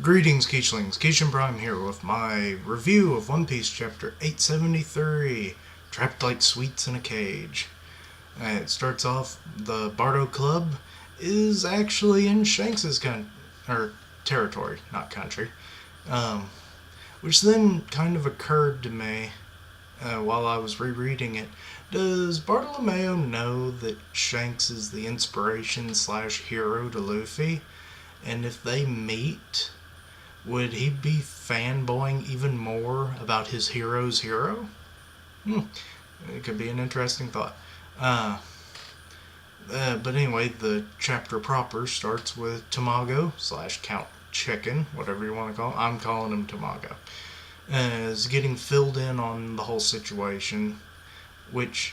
Greetings, Keechlings. Keishan Prime here with my review of One Piece Chapter 873, Trapped Like Sweets in a Cage. It starts off, the Bardo Club is actually in Shanks' territory, not country. Um, which then kind of occurred to me while I was rereading it. Does Bartolomeo know that Shanks is the inspiration slash hero to Luffy? And if they meet, would he be fanboying even more about his hero's hero? Hmm, it could be an interesting thought. Uh, but anyway, the chapter proper starts with Tamago slash Count Chicken, whatever you want to call him. I'm calling him Tamago. Is getting filled in on the whole situation, which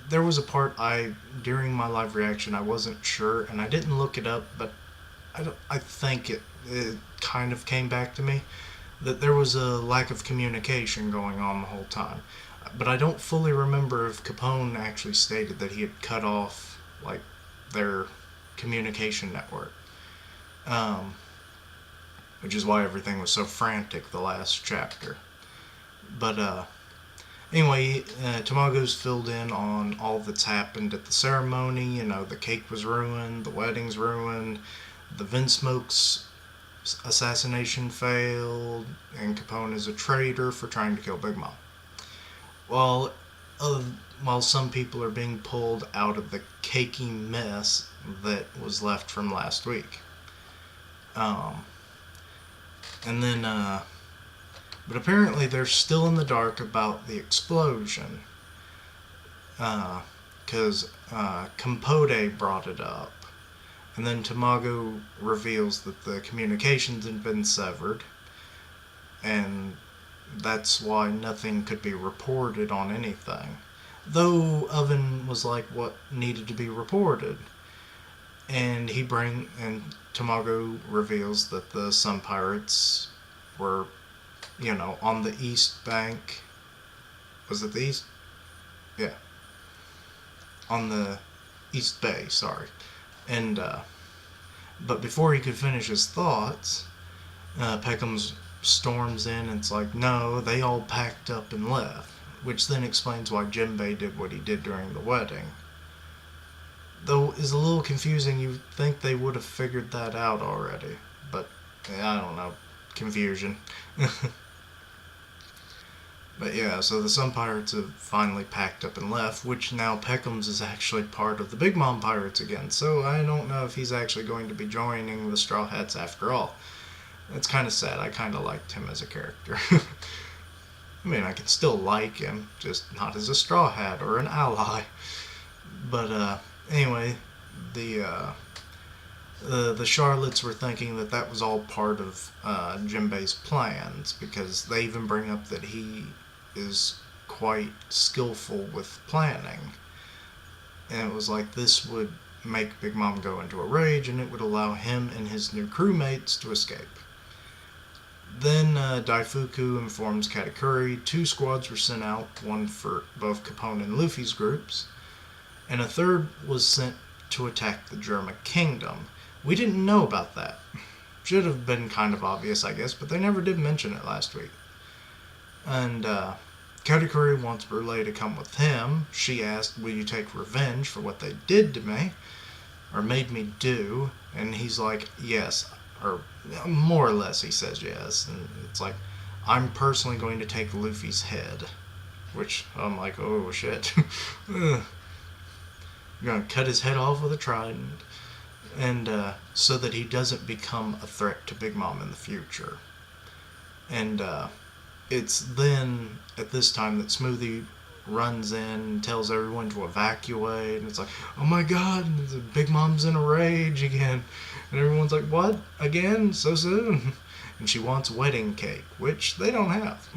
there was a part during my live reaction, I wasn't sure, and I didn't look it up, but I think it kind of came back to me that there was a lack of communication going on the whole time. But I don't fully remember if Capone actually stated that he had cut off like their communication network, um, which is why everything was so frantic the last chapter. But anyway, Tamago's filled in on all that's happened at the ceremony. You know, the cake was ruined, the wedding's ruined, the Vinsmoke's assassination failed, and Capone is a traitor for trying to kill Big Mom. While, uh, while some people are being pulled out of the cakey mess that was left from last week. Um, and then, but apparently they're still in the dark about the explosion. Because Campode brought it up. And then Tamago reveals that the communications had been severed, and that's why nothing could be reported on anything. Though Oven was like what needed to be reported. And Tamago reveals that the Sun Pirates were, on the east bank. Was it the east? Yeah. On the East Bay, sorry. And, but before he could finish his thoughts, Peckham storms in and it's like, no, they all packed up and left. Which then explains why Jinbei did what he did during the wedding. Though is a little confusing, you'd think they would have figured that out already. But, I don't know, confusion. But yeah, so the Sun Pirates have finally packed up and left, which now Peckham's is actually part of the Big Mom Pirates again, so I don't know if he's actually going to be joining the Straw Hats after all. It's kind of sad, I kind of liked him as a character. I mean, I can still like him, just not as a Straw Hat or an ally. But anyway, the Charlottes were thinking that that was all part of Jinbei's plans, because they even bring up that he is quite skillful with planning. And it was like this would make Big Mom go into a rage, and it would allow him and his new crewmates to escape. Then Daifuku informs Katakuri 2 squads were sent out, one for both Capone and Luffy's groups, and a third was sent to attack the Germa Kingdom. We didn't know about that. Should have been kind of obvious, I guess, but they never did mention it last week. And Katakuri wants Brule to come with him. She asked, will you take revenge for what they did to me? Or made me do? And he's like, yes. Or more or less he says yes. And it's like, I'm personally going to take Luffy's head. Which, I'm like, oh shit. You're going to cut his head off with a trident. And so that he doesn't become a threat to Big Mom in the future. And it's then at this time that Smoothie runs in and tells everyone to evacuate, and it's like, oh my god, Big Mom's in a rage again. And everyone's like, what? Again? So soon? And she wants wedding cake, which they don't have.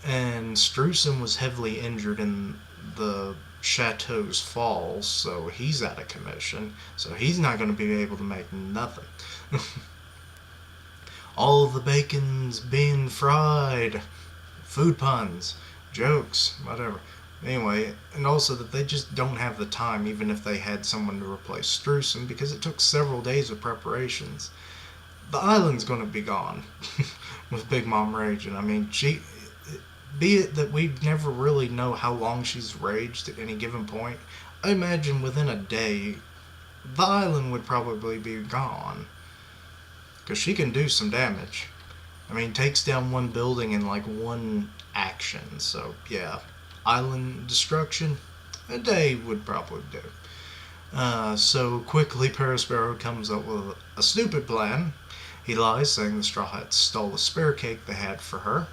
And Strewsom was heavily injured in the Chateau's fall, so he's out of commission, so he's not going to be able to make nothing. All the bacon's being fried. Food puns, jokes, whatever. Anyway, and also that they just don't have the time, even if they had someone to replace Strewsom, because it took several days of preparations. the island's going to be gone with Big Mom raging. I mean, be it that we never really know how long she's raged at any given point, I imagine within a day, the island would probably be gone. Because she can do some damage. I mean, takes down one building in like one action. So, yeah. Island destruction, a day would probably do. So quickly, Perospero comes up with a stupid plan. He lies, saying the Straw Hats stole a spare cake they had for her.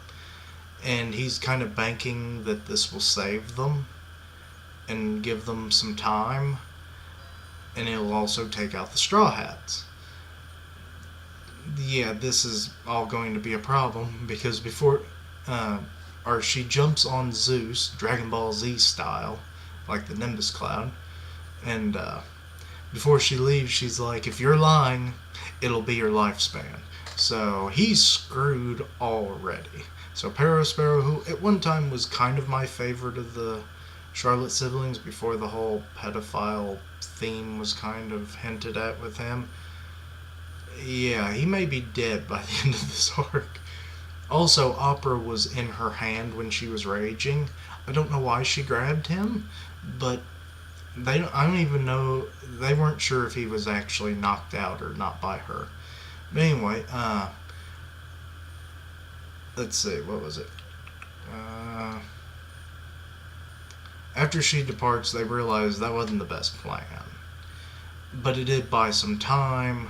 And he's kind of banking that this will save them and give them some time. And it'll also take out the Straw Hats. Yeah, this is all going to be a problem because she jumps on Zeus, Dragon Ball Z style, like the Nimbus Cloud, and before she leaves, she's like, if you're lying, it'll be your lifespan. So he's screwed already. So Perospero, who at one time was kind of my favorite of the Charlotte siblings before the whole pedophile theme was kind of hinted at with him, yeah, he may be dead by the end of this arc. Also, Opera was in her hand when she was raging. I don't know why she grabbed him, but I don't even know, they weren't sure if he was actually knocked out or not by her. But anyway, let's see, what was it? After she departs, they realize that wasn't the best plan. But it did buy some time,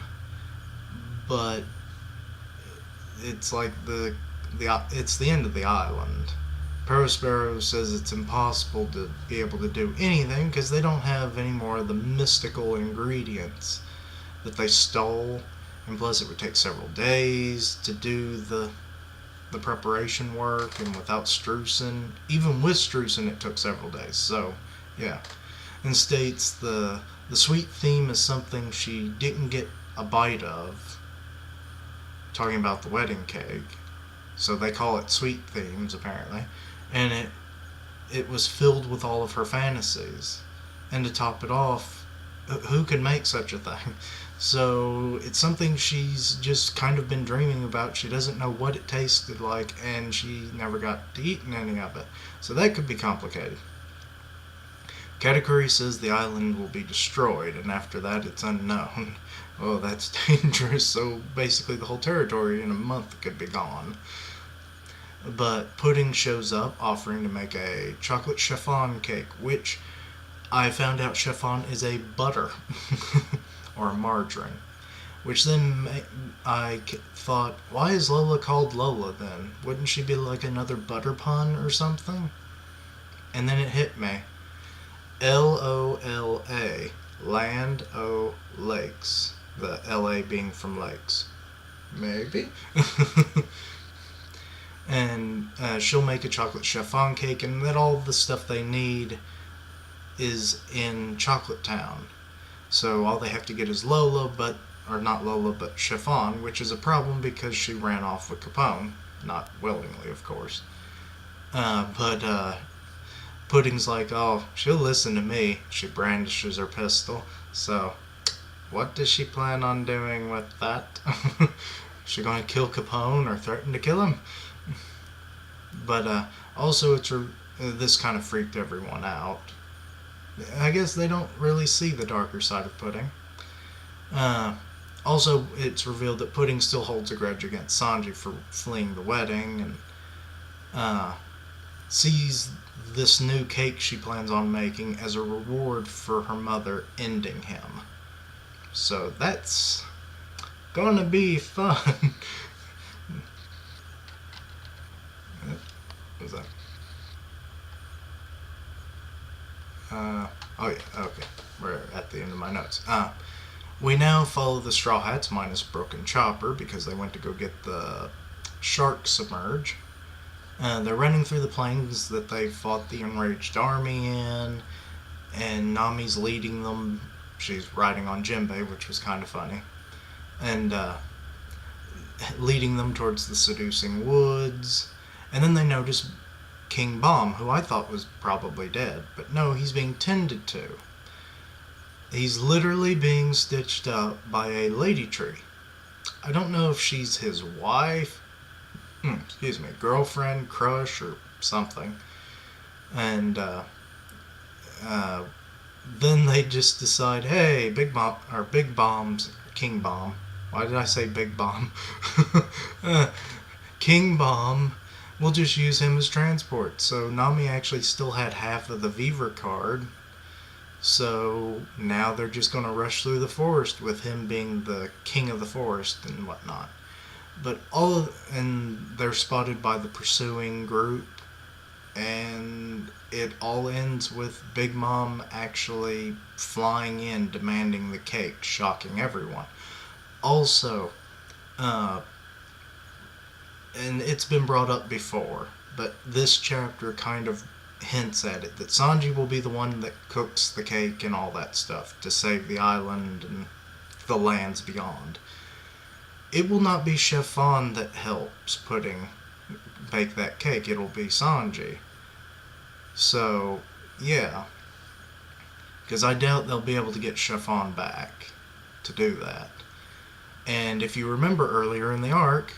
but it's like it's the end of the island. Perospero says it's impossible to be able to do anything because they don't have any more of the mystical ingredients that they stole, and plus it would take several days to do the preparation work, and without Streusen, even with Streusen, it took several days. So, yeah. And states the sweet theme is something she didn't get a bite of, talking about the wedding cake. So they call it sweet themes, apparently. And it was filled with all of her fantasies. And to top it off, who could make such a thing? So it's something she's just kind of been dreaming about. She doesn't know what it tasted like, and she never got to eat any of it. So that could be complicated. Katakuri says the island will be destroyed, and after that it's unknown. Oh, that's dangerous. So basically the whole territory in a month could be gone. But Pudding shows up offering to make a chocolate chiffon cake, which I found out chiffon is a butter or a margarine. Which then I thought, why is Lola called Lola then? Wouldn't she be like another butter pun or something? And then it hit me. Lola, Land O Lakes. The LA being from lakes. Maybe? And she'll make a chocolate chiffon cake, and that all the stuff they need is in Chocolate Town. So all they have to get is Lola, or not Lola, but chiffon, which is a problem because she ran off with Capone. Not willingly, of course. But Pudding's like, oh, she'll listen to me. She brandishes her pistol. So, what does she plan on doing with that? Is she going to kill Capone or threaten to kill him? But also, this kind of freaked everyone out. I guess they don't really see the darker side of Pudding. Also, it's revealed that Pudding still holds a grudge against Sanji for fleeing the wedding, and sees this new cake she plans on making as a reward for her mother ending him. So that's gonna be fun. What was that? Oh yeah, okay. We're at the end of my notes. We now follow the Straw Hats minus Brook and Chopper because they went to go get the shark submerge. They're running through the plains that they fought the enraged army in, and Nami's leading them. She's riding on Jinbei, which was kind of funny, and leading them towards the seducing woods. And then they notice King Bomb, who I thought was probably dead, but no, he's being tended to. He's literally being stitched up by a lady tree. I don't know if she's his wife, excuse me, girlfriend, crush, or something. And uh, then they just decide, hey, Big Bomb's King Bomb. Why did I say Big Bomb? King Bomb. We'll just use him as transport. So Nami actually still had half of the Beaver card. So now they're just going to rush through the forest with him being the king of the forest and whatnot. But and they're spotted by the pursuing group, and it all ends with Big Mom actually flying in, demanding the cake, shocking everyone. Also, and it's been brought up before, but this chapter kind of hints at it, that Sanji will be the one that cooks the cake and all that stuff to save the island and the lands beyond. It will not be Chiffon that helps bake that cake. It'll be Sanji. So, yeah. Because I doubt they'll be able to get Chiffon back to do that. And if you remember earlier in the arc,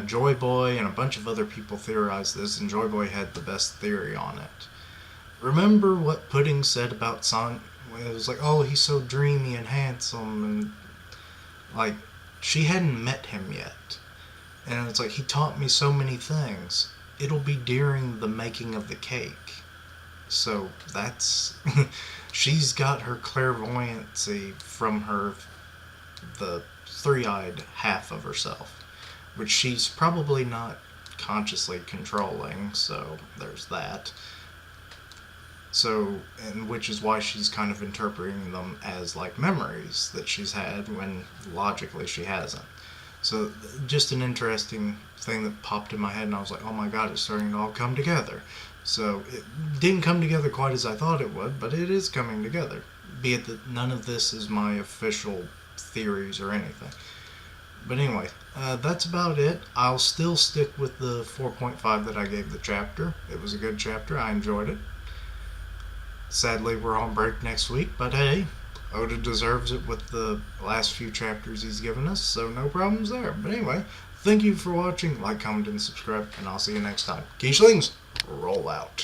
Joy Boy and a bunch of other people theorized this, and Joy Boy had the best theory on it. Remember what Pudding said about Sanji? It was like, oh, he's so dreamy and handsome, and like, she hadn't met him yet. And it's like, he taught me so many things. It'll be during the making of the cake. So that's... she's got her clairvoyancy from the three-eyed half of herself, which she's probably not consciously controlling, so there's that. So, and which is why she's kind of interpreting them as like memories that she's had when logically she hasn't. So, just an interesting thing that popped in my head, and I was like, oh my god, it's starting to all come together. So, it didn't come together quite as I thought it would, but it is coming together. Be it that none of this is my official theories or anything. But anyway, that's about it. I'll still stick with the 4.5 that I gave the chapter. It was a good chapter. I enjoyed it. Sadly, we're on break next week, but hey, Oda deserves it with the last few chapters he's given us, so no problems there. But anyway, thank you for watching. Like, comment, and subscribe, and I'll see you next time. Geeshlings, roll out.